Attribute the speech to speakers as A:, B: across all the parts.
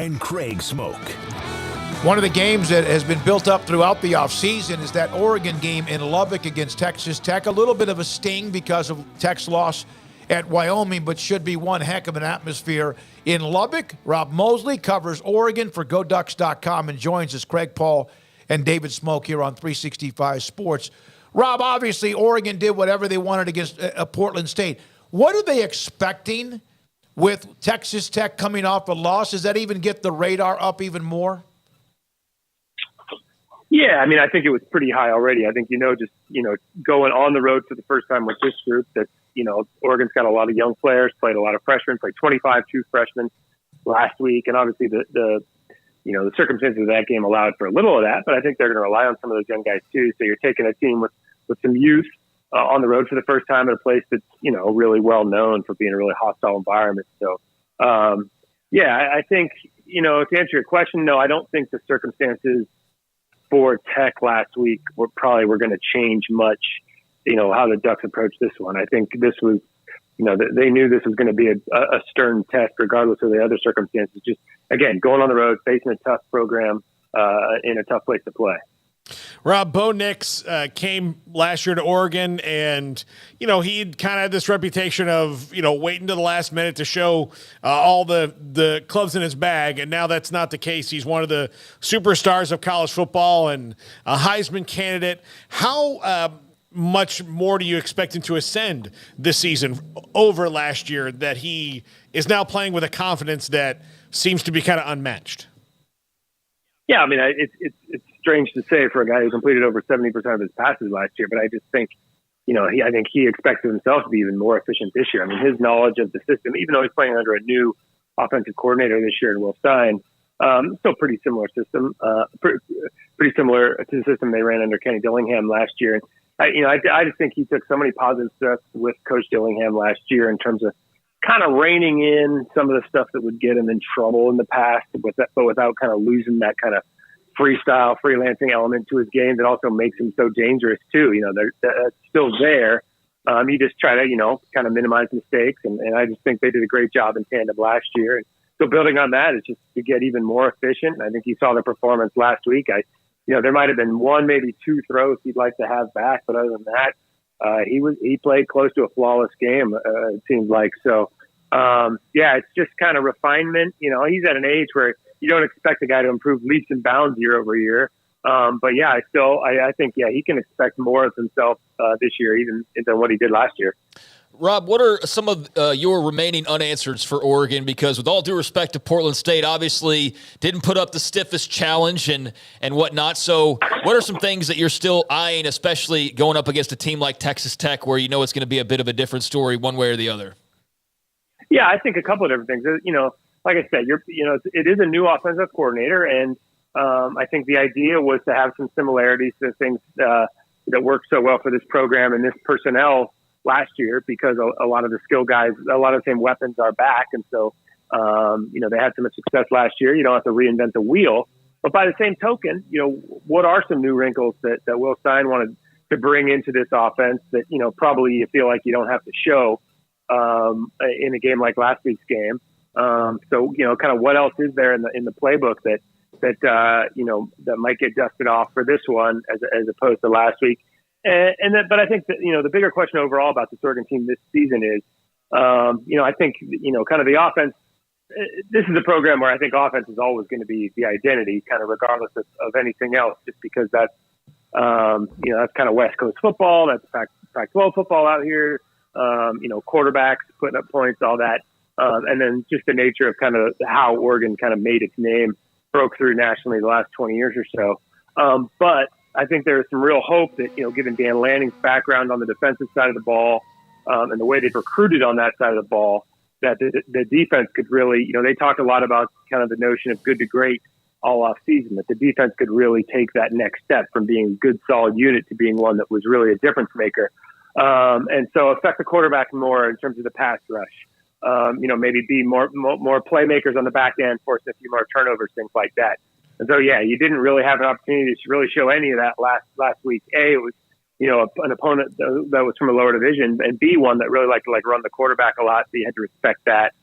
A: and Craig Smoak.
B: One of the games that has been built up throughout the offseason is that Oregon game in Lubbock against Texas Tech. A little bit of a sting because of Tech's loss at Wyoming, but should be one heck of an atmosphere in Lubbock. Rob Moseley covers Oregon for GoDucks.com and joins us, Craig Paul and David Smoak, here on 365 Sports. Rob, obviously Oregon did whatever they wanted against Portland State. What are they expecting with Texas Tech coming off a loss? Does that even get the radar up even more?
C: Yeah, I mean, I think it was pretty high already. I think, just going on the road for the first time with this group that, Oregon's got a lot of young players, played a lot of freshmen, played 25 true freshmen last week. And obviously the circumstances of that game allowed for a little of that, but I think they're going to rely on some of those young guys too. So you're taking a team with some youth on the road for the first time at a place that's, really well known for being a really hostile environment. So, I think, to answer your question, no, I don't think the circumstances for Tech last week were going to change much, how the Ducks approached this one. I think this was, they knew this was going to be a stern test regardless of the other circumstances. Just, again, going on the road, facing a tough program in a tough place to play.
D: Rob, Bo Nix came last year to Oregon, and, he'd kind of had this reputation of, waiting to the last minute to show all the clubs in his bag, and now that's not the case. He's one of the superstars of college football and a Heisman candidate. How much more do you expect him to ascend this season over last year that he is now playing with a confidence that seems to be kind of unmatched?
C: Yeah, I mean, it's strange to say for a guy who completed over 70% of his passes last year, but I just think, I think he expects himself to be even more efficient this year. I mean, his knowledge of the system, even though he's playing under a new offensive coordinator this year in Will Stein, still pretty similar system, pretty similar to the system they ran under Kenny Dillingham last year. And I just think he took so many positive steps with Coach Dillingham last year in terms of kind of reining in some of the stuff that would get him in trouble in the past, but without kind of losing that kind of freelancing element to his game that also makes him so dangerous too. That's still there. You just try to, kind of minimize mistakes. And I just think they did a great job in tandem last year. And so building on that is just to get even more efficient. I think you saw the performance last week. There might've been one, maybe two throws he'd like to have back, but other than that, he played close to a flawless game. It seems like, so, it's just kind of refinement. He's at an age where you don't expect a guy to improve leaps and bounds year over year. But yeah, I think he can expect more of himself this year, even than what he did last year.
E: Rob, what are some of your remaining unanswers for Oregon? Because with all due respect to Portland State, obviously didn't put up the stiffest challenge and whatnot. So what are some things that you're still eyeing, especially going up against a team like Texas Tech, where it's going to be a bit of a different story one way or the other?
C: Yeah, I think a couple of different things. Like I said, it is a new offensive coordinator, and I think the idea was to have some similarities to things that worked so well for this program and this personnel last year, because a lot of the skill guys, a lot of the same weapons are back. And so, they had so much success last year. You don't have to reinvent the wheel. But by the same token, what are some new wrinkles that Will Stein wanted to bring into this offense that, probably you feel like you don't have to show in a game like last week's game? So, kind of what else is there in the playbook that might get dusted off for this one as opposed to last week? But I think that, the bigger question overall about this Oregon team this season is, I think, kind of the offense, this is a program where I think offense is always going to be the identity, kind of regardless of anything else, just because that's kind of West Coast football. That's Pac12 football out here, quarterbacks putting up points, all that. And then just the nature of kind of how Oregon kind of made its name, broke through nationally the last 20 years or so. But I think there's some real hope that, given Dan Lanning's background on the defensive side of the ball and the way they've recruited on that side of the ball, that the defense could really, they talked a lot about kind of the notion of good to great all off season, that the defense could really take that next step from being a good, solid unit to being one that was really a difference maker. And so affect the quarterback more in terms of the pass rush. Maybe be more playmakers on the back end, forcing a few more turnovers, things like that. And so, you didn't really have an opportunity to really show any of that last week. A, it was, an opponent that was from a lower division, and B, one that really liked to run the quarterback a lot. So you had to respect that.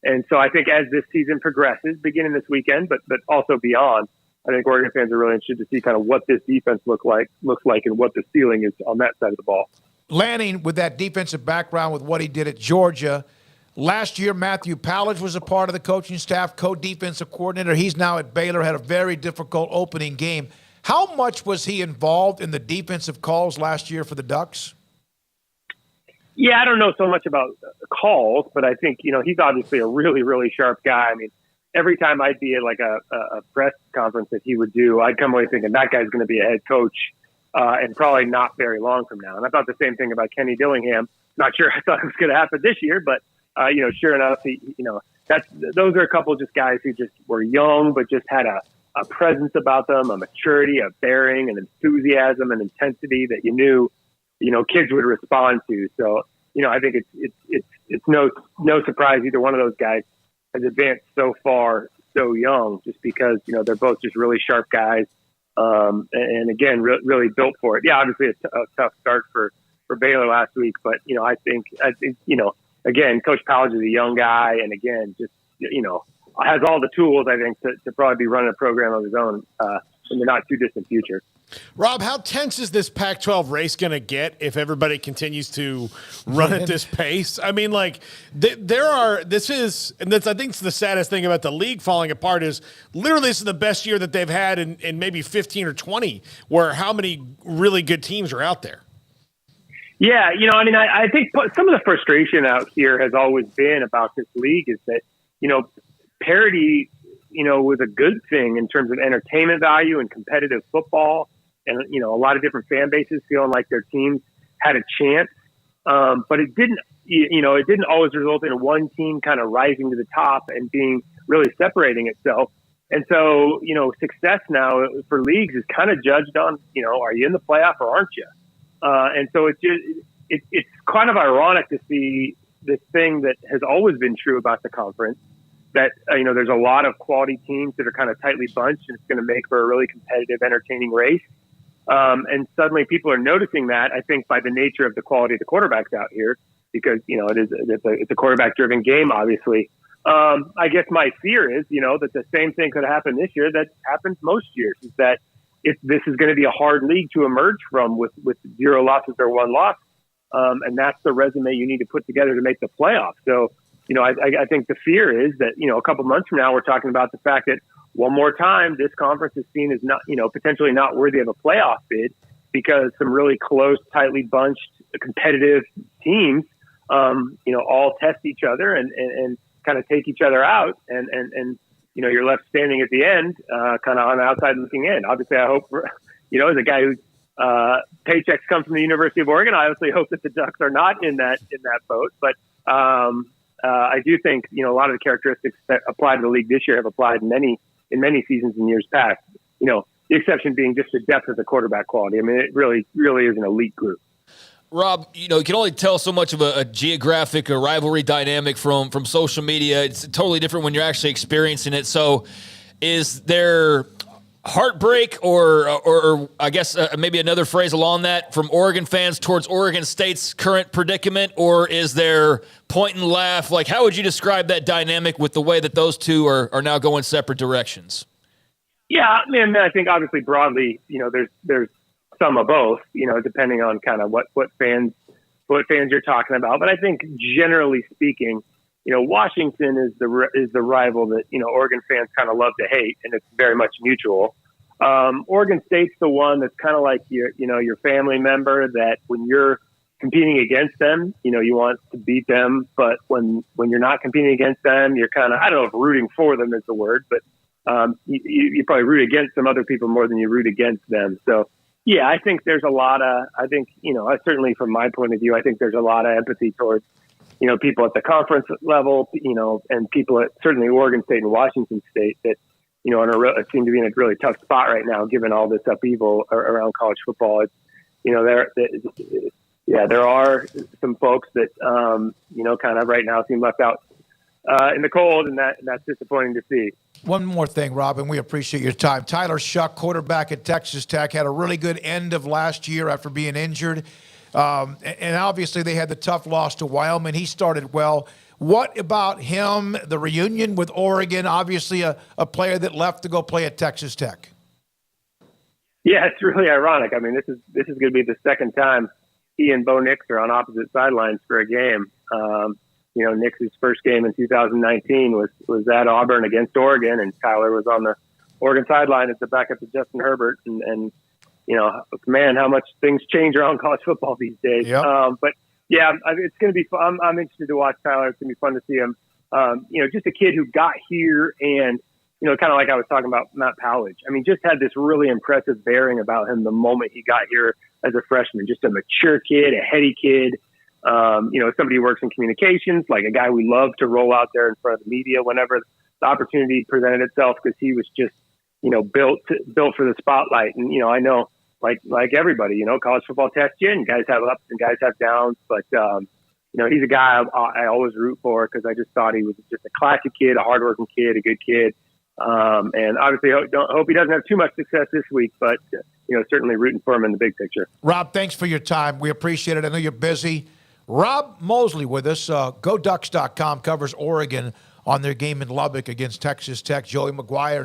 C: And so I think as this season progresses, beginning this weekend, but also beyond, I think Oregon fans are really interested to see kind of what this defense looks like and what the ceiling is on that side of the ball.
B: Lanning, with that defensive background with what he did at Georgia, last year Matthew Pallage was a part of the coaching staff, co-defensive coordinator. He's now at Baylor, had a very difficult opening game. How much was he involved in the defensive calls last year for the Ducks?
C: Yeah, I don't know so much about calls, but I think, he's obviously a really, really sharp guy. I mean, every time I'd be at like a press conference that he would do, I'd come away thinking that guy's going to be a head coach and probably not very long from now. And I thought the same thing about Kenny Dillingham. Not sure I thought it was going to happen this year, but, sure enough, those are a couple of just guys who just were young, but just had a presence about them, a maturity, a bearing, an enthusiasm, and intensity that you knew, kids would respond to. So, I think it's no surprise either one of those guys has advanced so far so young, just because they're both just really sharp guys, and again really built for it. Yeah, obviously a tough start for Baylor last week, but I think again, Coach Pallage is a young guy, and again just has all the tools, I think, to probably be running a program of his own in the not too distant future.
D: Rob, how tense is this Pac-12 race going to get if everybody continues to run at this pace? I mean, like, I think it's the saddest thing about the league falling apart is literally this is the best year that they've had in maybe 15 or 20, where how many really good teams are out there?
C: Yeah, I think some of the frustration out here has always been about this league is that, parity, was a good thing in terms of entertainment value and competitive football. And, a lot of different fan bases feeling like their teams had a chance. But it didn't always result in one team kind of rising to the top and being really separating itself. And so, success now for leagues is kind of judged on, are you in the playoff or aren't you? And so it's kind of ironic to see this thing that has always been true about the conference, that, there's a lot of quality teams that are kind of tightly bunched, and it's going to make for a really competitive, entertaining race. And suddenly people are noticing that, I think, by the nature of the quality of the quarterbacks out here, because, it's a quarterback-driven game, obviously. I guess my fear is, that the same thing could happen this year that happens most years, is that if this is going to be a hard league to emerge from with 0 losses or 1 loss. And that's the resume you need to put together to make the playoffs. So, I think the fear is that, a couple months from now, we're talking about the fact that one more time, this conference is seen as not, potentially not worthy of a playoff bid, because some really close, tightly bunched, competitive teams, all test each other and kind of take each other out. And you're left standing at the end, kind of on the outside looking in. Obviously, I hope, as a guy who's paychecks come from the University of Oregon, I obviously hope that the Ducks are not in that boat. But I do think, a lot of the characteristics that apply to the league this year have applied in many seasons in years past. The exception being just the depth of the quarterback quality. I mean, it really, really is an elite group.
E: Rob, you can only tell so much of a geographic or rivalry dynamic from social media. It's totally different when you're actually experiencing it. So is there heartbreak or I guess maybe another phrase along that from Oregon fans towards Oregon State's current predicament, or is there point and laugh? Like, how would you describe that dynamic with the way that those two are now going separate directions?
C: Yeah, I mean, I think obviously broadly, there's some of both, depending on kind of what fans you're talking about. But I think generally speaking, Washington is the rival that, Oregon fans kind of love to hate, and it's very much mutual. Oregon State's the one that's kind of like your family member that when you're competing against them, you want to beat them, but when you're not competing against them, you're kind of, I don't know if rooting for them is the word, but you probably root against some other people more than you root against them. So yeah, I think there's a lot of, certainly from my point of view, I think there's a lot of empathy towards people at the conference level, and people at certainly Oregon State and Washington State that, seem to be in a really tough spot right now, given all this upheaval around college football. It's, there are some folks that, kind of right now seem left out in the cold, and that's disappointing to see.
B: One more thing, Robin, we appreciate your time. Tyler Shuck, quarterback at Texas Tech, had a really good end of last year after being injured. And obviously they had the tough loss to Wyoming. He started well. What about him, the reunion with Oregon, obviously a player that left to go play at Texas Tech?
C: Yeah, it's really ironic. I mean, this is going to be the second time he and Bo Nix are on opposite sidelines for a game. Nix's first game in 2019 was at Auburn against Oregon, and Tyler was on the Oregon sideline as the backup to Justin Herbert. And man, how much things change around college football these days.
B: Yep.
C: But yeah, it's going to be fun. I'm interested to watch Tyler. It's going to be fun to see him. Just a kid who got here and, kind of like I was talking about Matt Powledge. I mean, just had this really impressive bearing about him the moment he got here as a freshman. Just a mature kid, a heady kid. Somebody who works in communications, like a guy we love to roll out there in front of the media whenever the opportunity presented itself, because he was just, built for the spotlight. And, I know like everybody, college football tests you, and guys have ups and guys have downs, but, he's a guy I always root for, because I just thought he was just a classic kid, a hardworking kid, a good kid. And obviously hope he doesn't have too much success this week, but, certainly rooting for him in the big picture.
B: Rob, thanks for your time. We appreciate it. I know you're busy. Rob Moseley with us. GoDucks.com covers Oregon on their game in Lubbock against Texas Tech. Joey McGuire